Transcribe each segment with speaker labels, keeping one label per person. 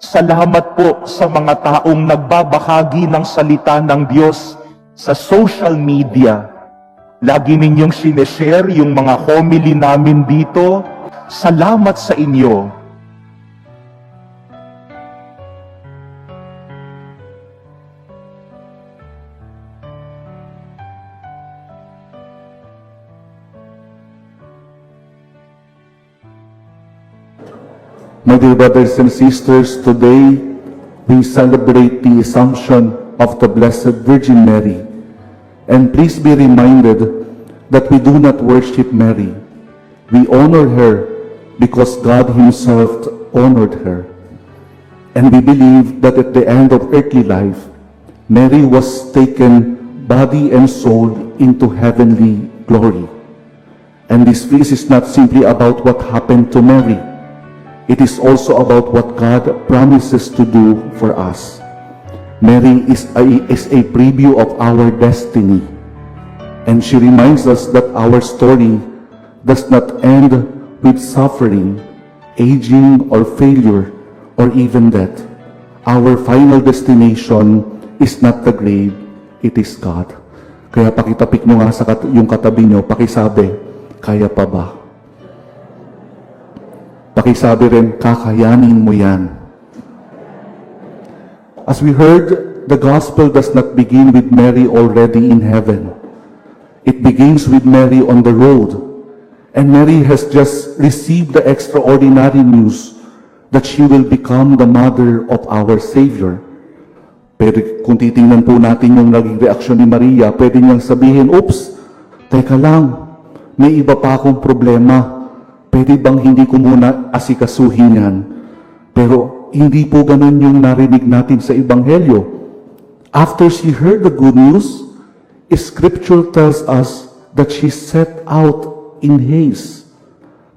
Speaker 1: Salamat po sa mga taong nagbabahagi ng salita ng Diyos sa social media. Lagi ninyong sineshare yung mga homily namin dito. Salamat sa inyo.
Speaker 2: My dear brothers and sisters, today we celebrate the Assumption of the Blessed Virgin Mary. And please be reminded that we do not worship Mary. We honor her because God Himself honored her. And we believe that at the end of earthly life, Mary was taken body and soul into heavenly glory. And this feast is not simply about what happened to Mary. It is also about what God promises to do for us. Mary is a preview of our destiny. And she reminds us that our story does not end with suffering, aging, or failure, or even death. Our final destination is not the grave, it is God. Kaya pakitapik mo nga sa yung katabi nyo, pakisabi, kaya pa ba? Pakisabi rin, kakayanin mo yan. As we heard, the gospel does not begin with Mary already in heaven. It begins with Mary on the road. And Mary has just received the extraordinary news that she will become the mother of our Savior. Pero kung titingnan po natin yung naging reaksyon ni Maria, pwede niyang sabihin, oops, teka lang, may iba pa akong problema. Pwede bang hindi ko muna asikasuhin yan? Pero hindi po ganun yung narinig natin sa Ebanghelyo. After she heard the good news, Scripture tells us that she set out in haste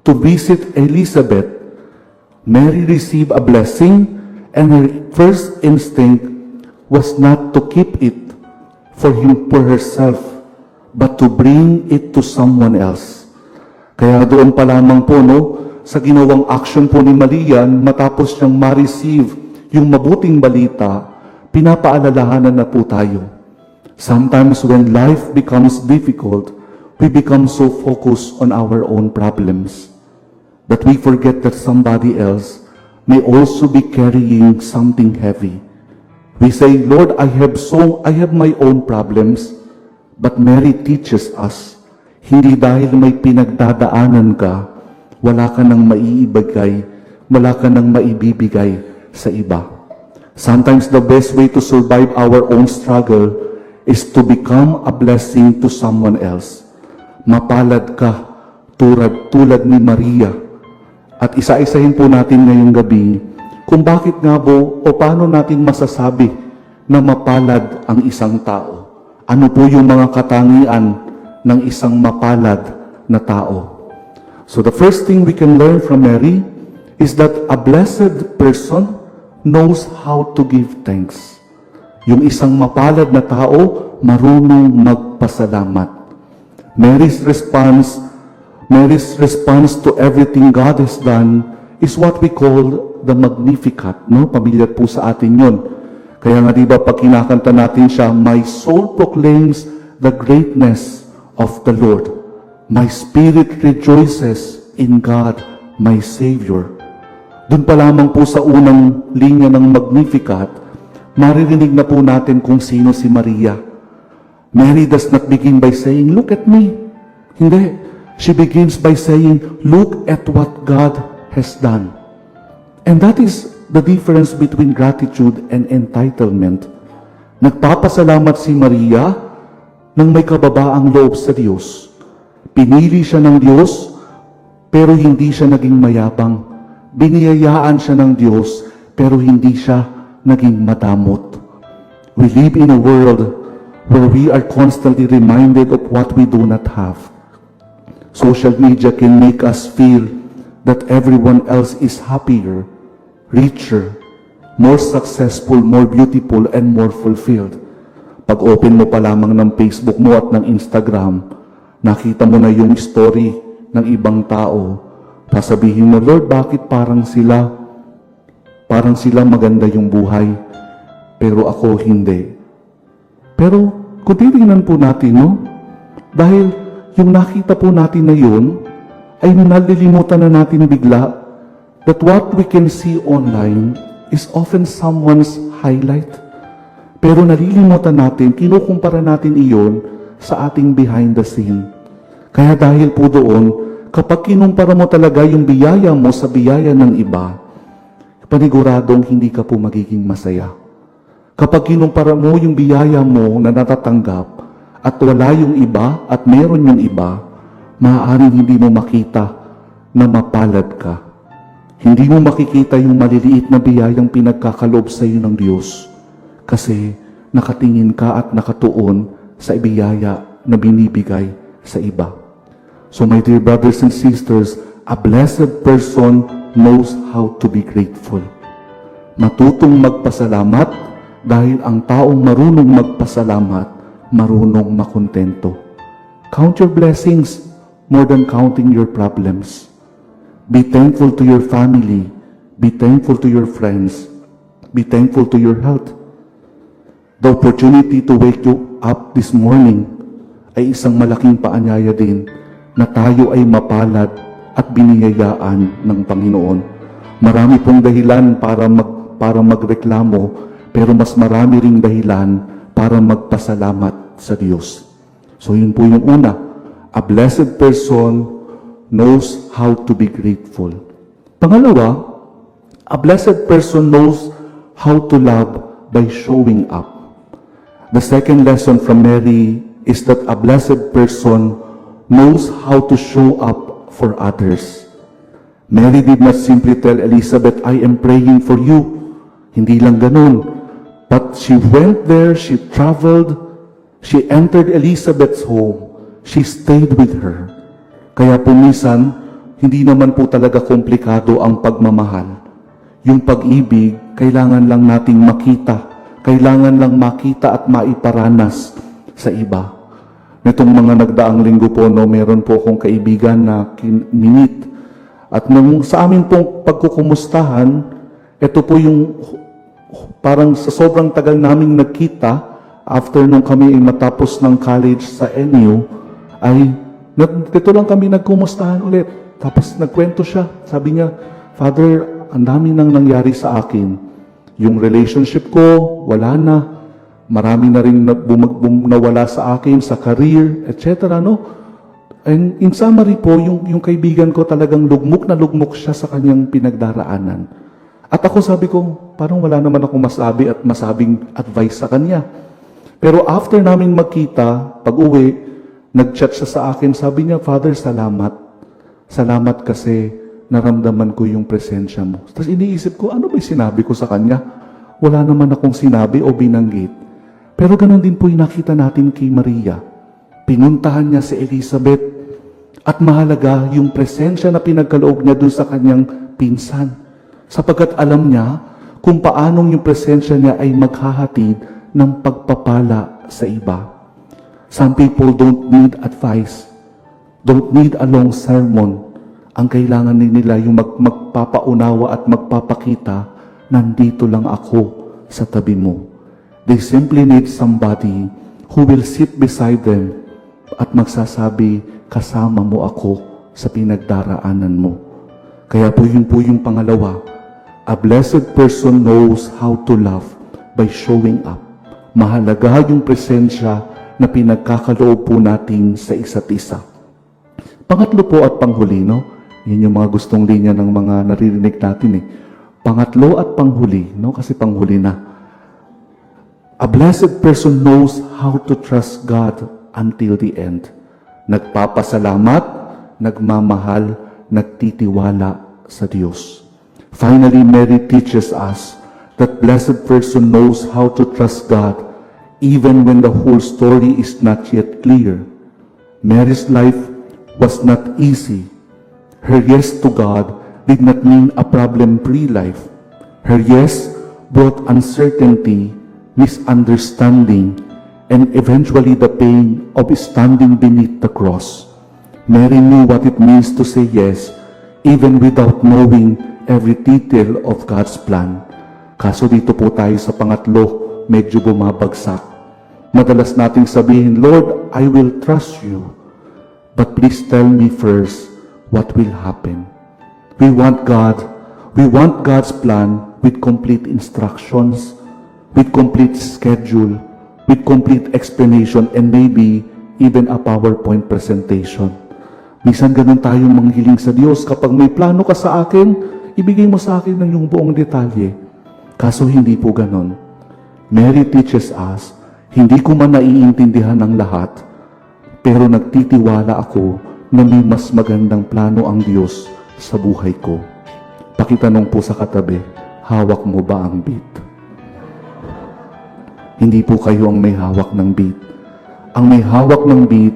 Speaker 2: to visit Elizabeth. Mary received a blessing, and her first instinct was not to keep it for herself, but to bring it to someone else. Kaya doon pa lamang po, sa ginawang action po ni Maria, matapos niyang ma-receive yung mabuting balita, pinapaalalahanan na po tayo. Sometimes when life becomes difficult, we become so focused on our own problems that we forget that somebody else may also be carrying something heavy. We say, Lord, I have my own problems, but Mary teaches us, hindi dahil may pinagdadaanan ka, wala ka nang maiibigay, wala ka nang maibibigay sa iba. Sometimes the best way to survive our own struggle is to become a blessing to someone else. Mapalad ka tulad ni Maria. At isa-isahin po natin ngayong gabi kung bakit nga po o paano natin masasabi na mapalad ang isang tao. Ano po yung mga katangian ng isang mapalad na tao. So the first thing we can learn from Mary is that a blessed person knows how to give thanks. Yung isang mapalad na tao, marunong magpasalamat. Mary's response to everything God has done is what we call the Magnificat. No? Pamilyar po sa atin yun. Kaya nga diba pag kinakanta natin siya, my soul proclaims the greatness of the Lord. My spirit rejoices in God, my Savior. Doon pa lamang po sa unang linya ng Magnificat, maririnig na po natin kung sino si Maria. Mary does not begin by saying, look at me. Hindi. She begins by saying, look at what God has done. And that is the difference between gratitude and entitlement. Nagpapasalamat si Maria nang may kababaang loob sa Diyos. Pinili siya ng Diyos, pero hindi siya naging mayabang. Biniyayaan siya ng Diyos, pero hindi siya naging madamot. We live in a world where we are constantly reminded of what we do not have. Social media can make us feel that everyone else is happier, richer, more successful, more beautiful, and more fulfilled. Pag open mo pa lamang ng Facebook mo at ng Instagram, nakita mo na yung story ng ibang tao. Sasabihin mo, Lord, bakit parang parang sila maganda yung buhay, pero ako hindi. Pero kung titingnan po natin, no? Dahil yung nakita po natin na yun, ay nalilimutan na natin bigla that what we can see online is often someone's highlight. Pero nalilimutan natin, kinukumpara natin iyon sa ating behind the scene. Kaya dahil po doon, kapag kinumpara mo talaga yung biyaya mo sa biyaya ng iba, paniguradong hindi ka po magiging masaya. Kapag kinumpara mo yung biyaya mo na natatanggap at wala yung iba at meron yung iba, maaaring hindi mo makita na mapalad ka. Hindi mo makikita yung maliliit na biyayang pinagkakaloob sa iyo ng Diyos kasi nakatingin ka at nakatuon sa biyaya na binibigay sa iba. So my dear brothers and sisters, a blessed person knows how to be grateful. Matutong magpasalamat dahil ang taong marunong magpasalamat, marunong makontento. Count your blessings more than counting your problems. Be thankful to your family. Be thankful to your friends. Be thankful to your health. The opportunity to wake you up this morning ay isang malaking paanyaya din na tayo ay mapalad at biniyayaan ng Panginoon. Marami pong dahilan para magreklamo, pero mas marami ring dahilan para magpasalamat sa Diyos. So yun po yung una. A blessed person knows how to be grateful. Pangalawa, a blessed person knows how to love by showing up. The second lesson from Mary is that a blessed person knows how to show up for others. Mary did not simply tell Elizabeth, I am praying for you. Hindi lang ganun. But she went there, she traveled, she entered Elizabeth's home, she stayed with her. Kaya po minsan, hindi naman po talaga komplikado ang pagmamahal. Yung pag-ibig, kailangan lang nating makita. Kailangan lang makita at maiparanas sa iba. Nitong mga nagdaang linggo po, no, meron po akong kaibigan na minit. At sa amin pong pagkukumustahan, ito po yung parang sa sobrang tagal naming nagkita, after nung kami ay matapos ng college sa NU, ay dito lang kami nagkumustahan ulit. Tapos nagkwento siya. Sabi niya, Father, ang dami nang nangyari sa akin. Yung relationship ko, wala na. Marami na rin nawala sa akin, sa career, etc. No? And in summary po, yung kaibigan ko talagang lugmok na lugmok siya sa kanyang pinagdaraanan. At ako sabi ko, parang wala naman akong masabi at masabing advice sa kanya. Pero after namin magkita, pag-uwi, nag-chat siya sa akin, sabi niya, Father, salamat. Salamat kasi naramdaman ko yung presensya mo. Tapos iniisip ko, ano ba sinabi ko sa kanya? Wala naman akong sinabi o binanggit. Pero ganun din po yung nakita natin kay Maria. Pinuntahan niya si Elizabeth at mahalaga yung presensya na pinagkaloob niya dun sa kanyang pinsan. Sapagkat alam niya kung paanong yung presensya niya ay maghahatid ng pagpapala sa iba. Some people don't need advice, don't need a long sermon. Ang kailangan nila yung magpapaunawa at magpapakita, nandito lang ako sa tabi mo. They simply need somebody who will sit beside them at magsasabi, kasama mo ako sa pinagdaraanan mo. Kaya po yung pangalawa. A blessed person knows how to love by showing up. Mahalaga yung presensya na pinagkakaloob po natin sa isa't isa. Pangatlo po at panghuli, no? Yun yung mga gustong linya ng mga naririnig natin eh. Pangatlo at panghuli, no? Kasi panghuli na. A blessed person knows how to trust God until the end. Nagpapasalamat, nagmamahal, nagtitiwala sa Diyos. Finally, Mary teaches us that blessed person knows how to trust God even when the whole story is not yet clear. Mary's life was not easy. Her yes to God did not mean a problem-free life. Her yes brought uncertainty, misunderstanding, and eventually the pain of standing beneath the cross. Mary knew what it means to say yes, even without knowing every detail of God's plan. Kaso dito po tayo sa pangatlo, medyo bumabagsak. Madalas nating sabihin, Lord, I will trust you. But please tell me first what will happen. We want God's plan with complete instructions, with complete schedule, with complete explanation, and maybe even a PowerPoint presentation. Minsan ganun tayong manghiling sa Diyos. Kapag may plano ka sa akin, ibigay mo sa akin ng yung buong detalye. Kaso hindi po ganun. Mary teaches us, hindi ko man naiintindihan ang lahat, pero nagtitiwala ako na may mas magandang plano ang Diyos sa buhay ko. Pakitanong po sa katabi, hawak mo ba ang beat? Hindi po kayo ang may hawak ng beat. Ang may hawak ng beat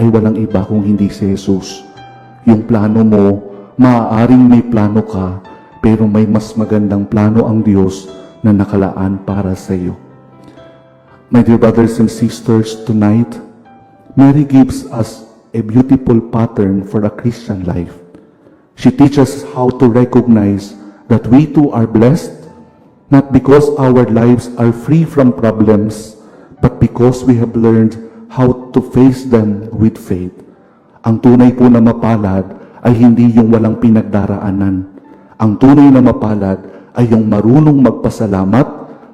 Speaker 2: ay walang iba kung hindi si Jesus. Yung plano mo, maaaring may plano ka, pero may mas magandang plano ang Diyos na nakalaan para sa iyo. My dear brothers and sisters, tonight, Mary gives us a beautiful pattern for a Christian life. She teaches how to recognize that we too are blessed, not because our lives are free from problems, but because we have learned how to face them with faith. Ang tunay po na mapalad ay hindi yung walang pinagdaraanan. Ang tunay na mapalad ay yung marunong magpasalamat,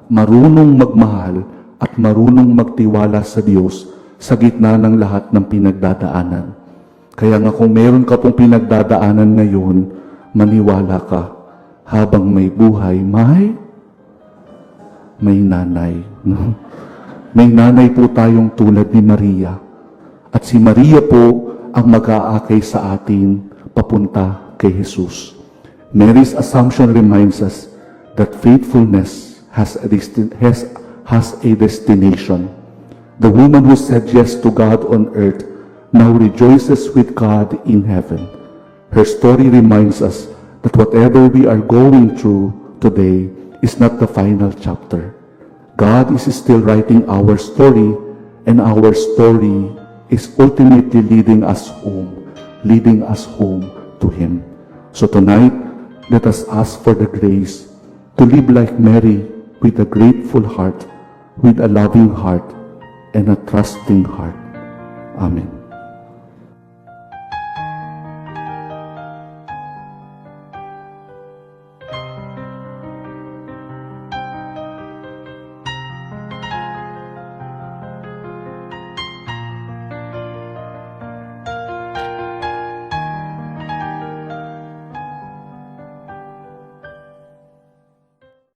Speaker 2: marunong magmahal, at marunong magtiwala sa Diyos sa gitna ng lahat ng pinagdadaanan. Kaya nga kung meron ka pong pinagdadaanan ngayon, maniwala ka, habang may buhay, may nanay. No? May nanay po tayong tulad ni Maria. At si Maria po ang mag-aakay sa atin papunta kay Jesus. Mary's assumption reminds us that faithfulness has a destination. The woman who said yes to God on earth now rejoices with God in heaven. Her story reminds us that whatever we are going through today is not the final chapter. God is still writing our story, and our story is ultimately leading us home to Him. So tonight, let us ask for the grace to live like Mary with a grateful heart, with a loving heart, and a trusting heart. Amen.